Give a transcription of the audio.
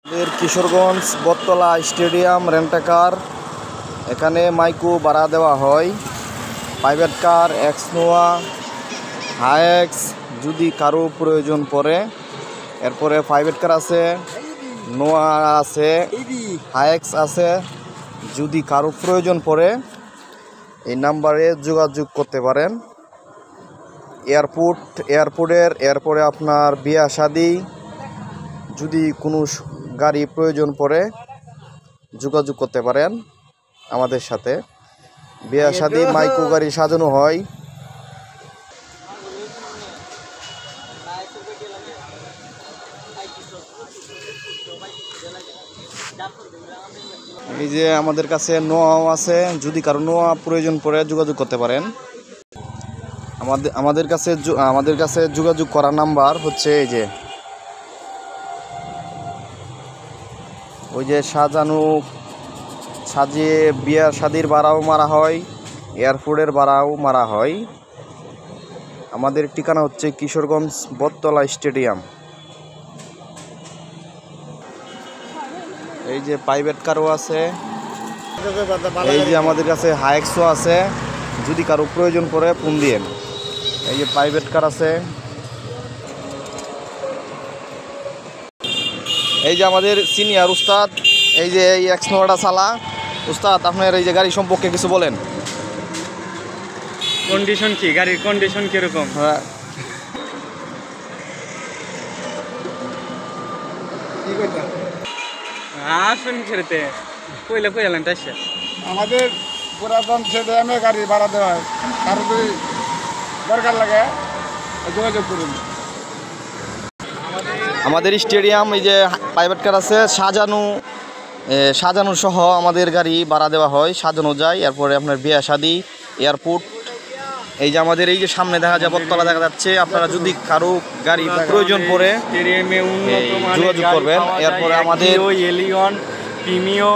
কিশোরগঞ্জ বটতলা stadium রেন্টাকার, এখানে মাইকো ভাড়া দেওয়া হয়। প্রাইভেট কার, এক্স নোয়া, হাইএক্স যদি কারো প্রয়োজন পড়ে। এরপরে প্রাইভেট কার আছে, নোয়া আছে, হাইএক্স আছে। যদি কারো প্রয়োজন পড়ে এই নাম্বারে যোগাযোগ করতে পারেন। এয়ারপোর্টে আপনার বিয়া শাদি যদি কোনো গাড়ি প্রয়োজন পড়ে যোগাযোগ করতে পারেন আমাদের সাথে। বিয়া শাদি মাইকো গাড়ি সাজানো হয়। এই যে আমাদের কাছে নোয়াও আছে, যদি কারো নোয়া প্রয়োজন পড়ে যোগাযোগ করতে পারেন। আমাদের কাছে যোগাযোগ করার নাম্বার হচ্ছে এই যে ওই যে সাজিয়ে বিয়ার শাদির ভাড়াও মারা হয়, এয়ারপোর্টের ভাড়াও মারা হয়। আমাদের ঠিকানা হচ্ছে কিশোরগঞ্জ বটতলা স্টেডিয়াম। এই যে প্রাইভেট কারও আছে, এই যে আমাদের কাছে হাইএক্সও আছে, যদি কারো প্রয়োজন পড়ে ফোন দিয়েন। এই যে প্রাইভেট কার আছে। এই যে আমাদের সিনিয়র উস্তাদ, এই যে এই এক্স নোয়াটা চালা। উস্তাদ, আপনার এই যে গাড়ি সম্পর্কে কিছু বলেন। কন্ডিশন কি, গাড়ির কন্ডিশন কিরকম? হ্যাঁ, আসুন ছেড়েতে কইলে কইলেন তাইছে আমাদের পুরাতন স্টেডিয়ামে গাড়ি ভাড়া দেওয়া হয়। কারো যদি দরকার লাগে যোগাযোগ করুন। আমাদের স্টেডিয়াম এই যে প্রাইভেট কার আছে, সাজানো সহ আমাদের গাড়ি ভাড়া দেওয়া হয়, সাজানো যায়। এরপরে আপনার বিয়া শাদি, এয়ারপোর্ট। এই যে আমাদের এই যে সামনে দেখা যায় বটতলা দেখা যাচ্ছে। আপনারা যদি কারো গাড়ি প্রয়োজন পড়ে স্টেডিয়ামে উন্নত মানের যোগাযোগ করবেন। এরপরে আমাদের এলিয়ন, প্রিমিও